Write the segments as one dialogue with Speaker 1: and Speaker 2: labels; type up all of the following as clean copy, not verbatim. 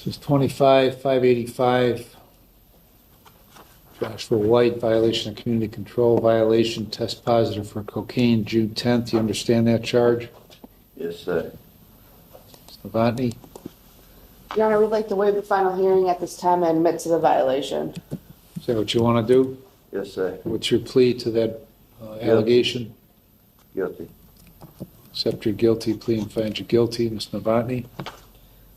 Speaker 1: This is 25-585. Joshua White, violation of community control, violation, test positive for cocaine, June 10th. You understand that charge?
Speaker 2: Yes, sir.
Speaker 1: Novotny?
Speaker 3: Your Honor, we'd like to waive the final hearing at this time and admit to the violation.
Speaker 1: Is that what you want to do?
Speaker 2: Yes, sir.
Speaker 1: What's your plea to that allegation?
Speaker 2: Guilty.
Speaker 1: Accept your guilty plea and find you guilty. Ms. Novotny?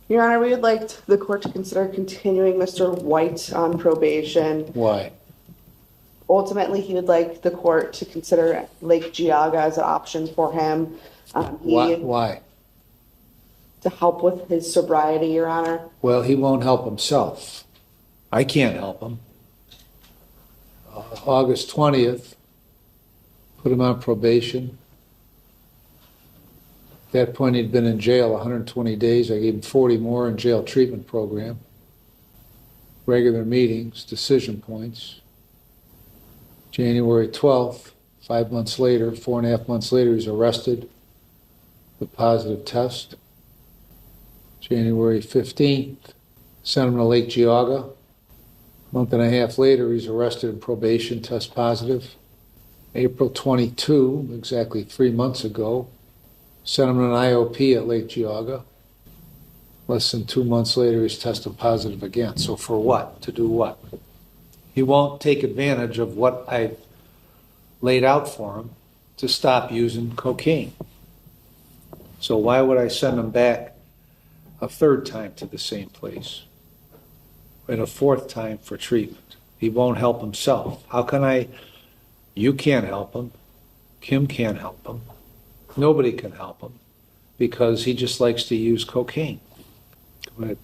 Speaker 3: Your Honor, we would like the court to consider continuing Mr. White on probation.
Speaker 1: Why?
Speaker 3: Ultimately, he would like the court to consider Lake Geauga as an option for him.
Speaker 1: Why?
Speaker 3: To help with his sobriety, Your Honor.
Speaker 1: Well, he won't help himself. I can't help him. August 20th, put him on probation. At that point, he'd been in jail 120 days. I gave him 40 more in jail treatment program. Regular meetings, decision points. January 12th, 5 months later, 4.5 months later, he's arrested with positive test. January 15th, sent him to Lake Geauga. A month and a half later, he's arrested in probation, test positive. April 22, exactly 3 months ago, sent him to an IOP at Lake Geauga. Less than 2 months later, he's tested positive again. So for what? To do what? He won't take advantage of what I've laid out for him to stop using cocaine. So why would I send him back a third time to the same place and a fourth time for treatment? He won't help himself. How can I? You can't help him. Kim can't help him. Nobody can help him because he just likes to use cocaine. Go ahead.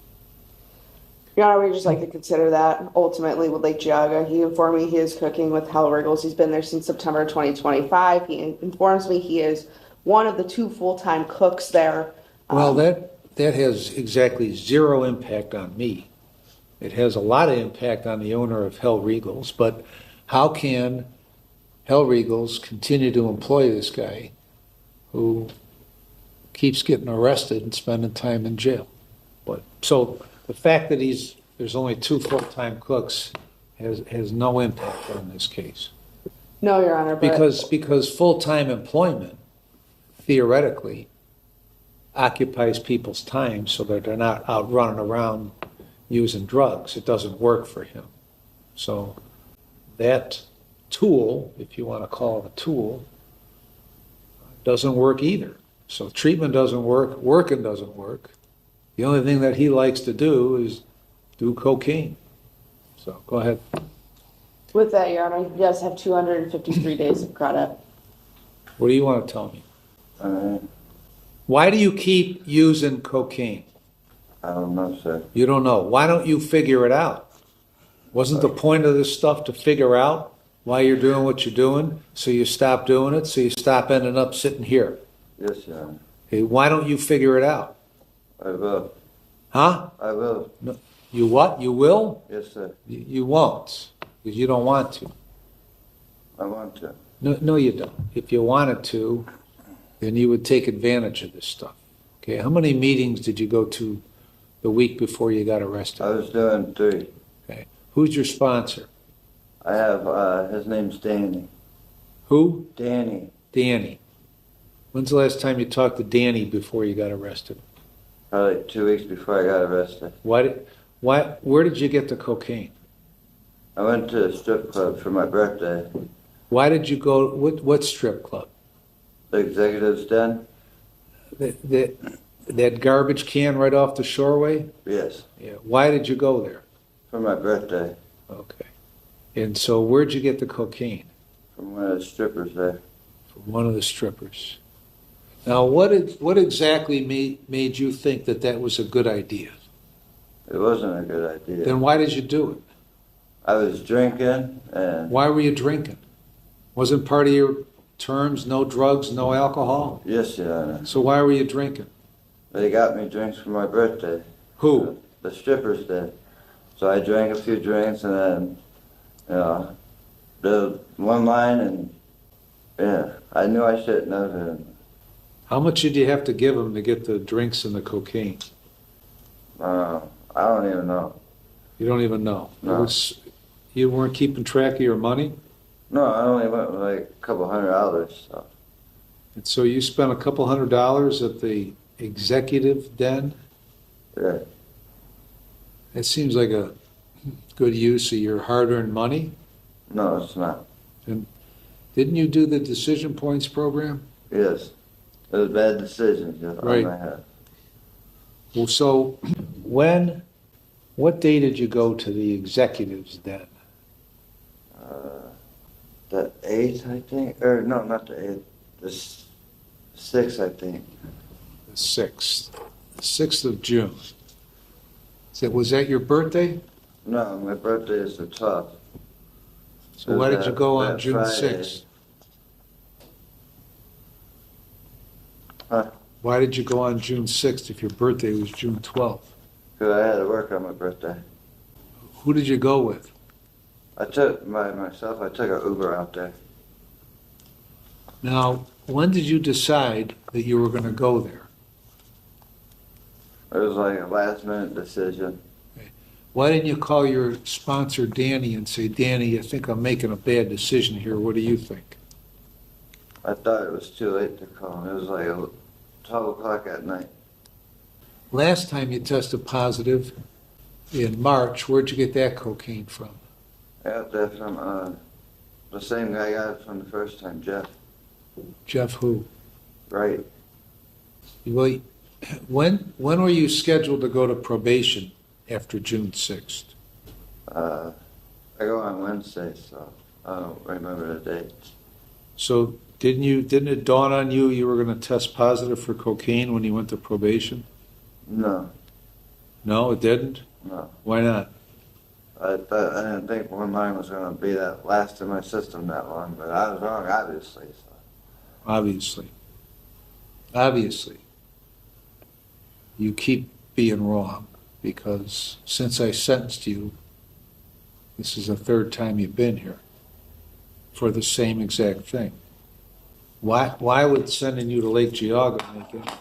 Speaker 3: Your Honor, we'd just like to consider that. Ultimately, with Lake Geauga, he informed me he is cooking with Hell Wriggles. He's been there since September 2025. He informs me he is one of the 2 full-time cooks there.
Speaker 1: Well, that has exactly zero impact on me. It has a lot of impact on the owner of Hell Regals, but how can Hell Regals continue to employ this guy who keeps getting arrested and spending time in jail? But so the fact that there's only 2 full-time cooks has no impact on this case.
Speaker 3: No, Your Honor, but
Speaker 1: Because full-time employment theoretically occupies people's time so that they're not out running around using drugs. It doesn't work for him. So that tool, if you want to call it a tool, doesn't work either. So treatment doesn't work, working doesn't work. The only thing that he likes to do is do cocaine. So go ahead.
Speaker 3: with that, Your Honor, he does have 253 days of credit.
Speaker 1: What do you want to tell me?
Speaker 2: All right.
Speaker 1: Why do you keep using cocaine?
Speaker 2: I don't know, sir.
Speaker 1: You don't know. Why don't you figure it out? Wasn't the point of this stuff to figure out why you're doing what you're doing, so you stop doing it, so you stop ending up sitting here?
Speaker 2: Yes, Your Honor.
Speaker 1: Hey, why don't you figure it out?
Speaker 2: I will.
Speaker 1: Huh?
Speaker 2: I will.
Speaker 1: No, you what? You will?
Speaker 2: Yes, sir.
Speaker 1: You won't, because you don't want to.
Speaker 2: I want to.
Speaker 1: No, you don't. If you wanted to, then you would take advantage of this stuff. Okay, how many meetings did you go to the week before you got arrested?
Speaker 2: I was doing 3.
Speaker 1: Okay, who's your sponsor?
Speaker 2: I have, his name's Danny.
Speaker 1: Who?
Speaker 2: Danny.
Speaker 1: Danny. When's the last time you talked to Danny before you got arrested?
Speaker 2: Probably 2 weeks before I got arrested.
Speaker 1: Where did you get the cocaine?
Speaker 2: I went to a strip club for my birthday.
Speaker 1: Why did you go, what strip club?
Speaker 2: The executive's den?
Speaker 1: That garbage can right off the shoreway?
Speaker 2: Yes.
Speaker 1: Yeah. Why did you go there?
Speaker 2: For my birthday.
Speaker 1: Okay. And so where'd you get the cocaine?
Speaker 2: From one of the strippers there.
Speaker 1: From one of the strippers. Now, what exactly made you think that was a good idea?
Speaker 2: It wasn't a good idea.
Speaker 1: Then why did you do it?
Speaker 2: I was drinking and...
Speaker 1: Why were you drinking? Wasn't part of your terms no drugs, no alcohol?
Speaker 2: Yes, Your Honor.
Speaker 1: So why were you drinking?
Speaker 2: They got me drinks for my birthday.
Speaker 1: Who?
Speaker 2: The strippers did. So I drank a few drinks and then, the one line and, yeah, I knew I shouldn't have. It.
Speaker 1: How much did you have to give them to get the drinks and the cocaine?
Speaker 2: I I don't even know.
Speaker 1: You don't even know?
Speaker 2: No.
Speaker 1: You weren't keeping track of your money?
Speaker 2: No, I only went with like a couple $100, so.
Speaker 1: And so you spent a couple $100 at the executive den?
Speaker 2: Yeah.
Speaker 1: It seems like a good use of your hard-earned money.
Speaker 2: No, it's not.
Speaker 1: Didn't you do the decision points program?
Speaker 2: Yes. It was bad decisions, yes,
Speaker 1: Right.
Speaker 2: on my head.
Speaker 1: Well, so what day did you go to the executives den?
Speaker 2: The 8th, I think, or no, not the 8th, the 6th, I think.
Speaker 1: The 6th. The 6th of June. Was that your birthday?
Speaker 2: No, my birthday is the 12th.
Speaker 1: So why did you go on
Speaker 2: that
Speaker 1: June
Speaker 2: Friday.
Speaker 1: 6th?
Speaker 2: Huh?
Speaker 1: Why did you go on June 6th if your birthday was June 12th?
Speaker 2: Because I had to work on my birthday.
Speaker 1: Who did you go with?
Speaker 2: I took myself, I took an Uber out there.
Speaker 1: Now, when did you decide that you were going to go there?
Speaker 2: It was like a last minute decision.
Speaker 1: Why didn't you call your sponsor, Danny, and say, Danny, I think I'm making a bad decision here. What do you think?
Speaker 2: I thought it was too late to call him. It was like 12 o'clock at night.
Speaker 1: Last time you tested positive in March, where'd you get that cocaine from?
Speaker 2: I got that from the same guy I got it from the first time, Jeff.
Speaker 1: Jeff who?
Speaker 2: Right.
Speaker 1: Well, when were you scheduled to go to probation after June 6th?
Speaker 2: I go on Wednesday, so I don't remember the date.
Speaker 1: So didn't it dawn on you you were going to test positive for cocaine when you went to probation?
Speaker 2: No,
Speaker 1: No, it didn't?
Speaker 2: no.
Speaker 1: Why not?
Speaker 2: I didn't think one line was going to be that last in my system that long, but I was wrong, obviously. So.
Speaker 1: Obviously. You keep being wrong because since I sentenced you, this is the third time you've been here for the same exact thing. Why would sending you to Lake Geauga make any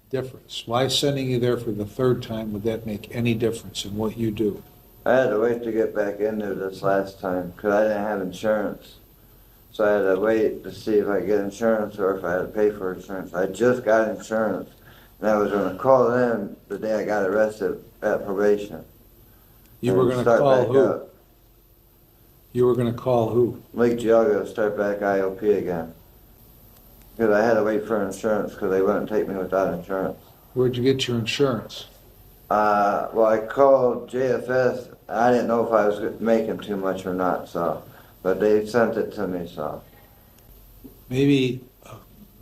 Speaker 1: difference? Why sending you there for the third time would that make any difference in what you do?
Speaker 2: I had to wait to get back in there this last time because I didn't have insurance. So I had to wait to see if I get insurance or if I had to pay for insurance. I just got insurance, and I was going to call them the day I got arrested at probation.
Speaker 1: You
Speaker 2: and
Speaker 1: were going to
Speaker 2: start
Speaker 1: call
Speaker 2: back
Speaker 1: who?
Speaker 2: up.
Speaker 1: You were going to call who?
Speaker 2: Lake Geauga to start back IOP again. Because I had to wait for insurance because they wouldn't take me without insurance.
Speaker 1: Where'd you get your insurance?
Speaker 2: Well, I called JFS. I didn't know if I was making too much or not, so, but they sent it to me, so.
Speaker 1: Maybe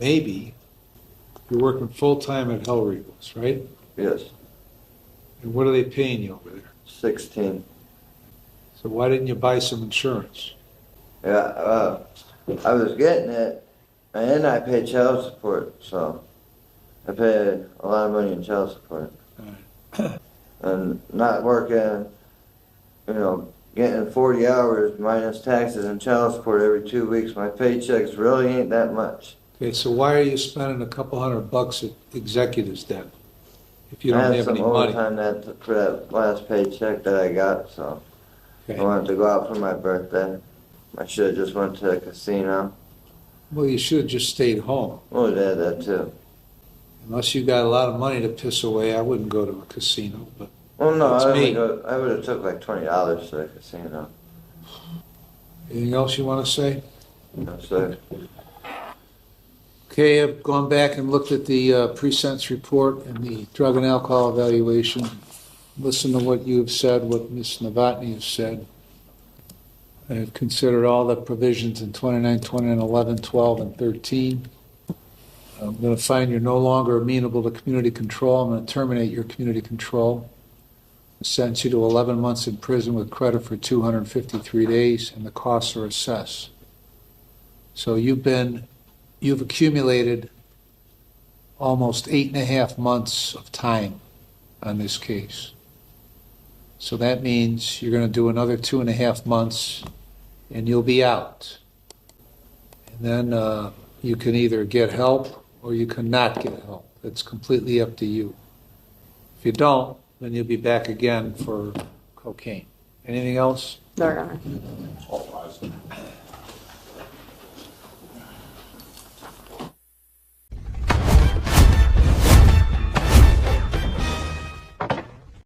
Speaker 1: you're working full-time at Hell Regals, right?
Speaker 2: Yes,
Speaker 1: And what are they paying you over there?
Speaker 2: 16.
Speaker 1: So why didn't you buy some insurance?
Speaker 2: Yeah, I was getting it, and then I paid child support, so I paid a lot of money in child support. And not working, getting 40 hours minus taxes and child support every 2 weeks, my paychecks really ain't that much.
Speaker 1: Okay, so why are you spending a couple $100 at executives then? If you
Speaker 2: I
Speaker 1: don't
Speaker 2: had
Speaker 1: have
Speaker 2: some
Speaker 1: any money.
Speaker 2: overtime for that last paycheck that I got, so
Speaker 1: Okay.
Speaker 2: I wanted to go out for my birthday. I should have just went to a casino.
Speaker 1: Well, you should have just stayed home.
Speaker 2: Well, they had that too.
Speaker 1: Unless you got a lot of money to piss away, I wouldn't go to a casino. But
Speaker 2: Well, no,
Speaker 1: That's me.
Speaker 2: I would have took like $20 to the casino.
Speaker 1: anything else you want to say?
Speaker 2: No, sir.
Speaker 1: Okay, I've gone back and looked at the pre-sentence report and the drug and alcohol evaluation. Listen to what you have said, what Ms. Novotny has said. I've considered all the provisions in 29, 29, 11, 12, and 13. I'm going to find you're no longer amenable to community control. I'm going to terminate your community control. Sentence you to 11 months in prison with credit for 253 days, and the costs are assessed. So you've accumulated almost 8.5 months of time on this case. So that means you're going to do another 2.5 months and you'll be out. And then you can either get help or you can not get help. It's completely up to you. If you don't, Then you'll be back again for cocaine. Anything else?
Speaker 3: No, Your Honor.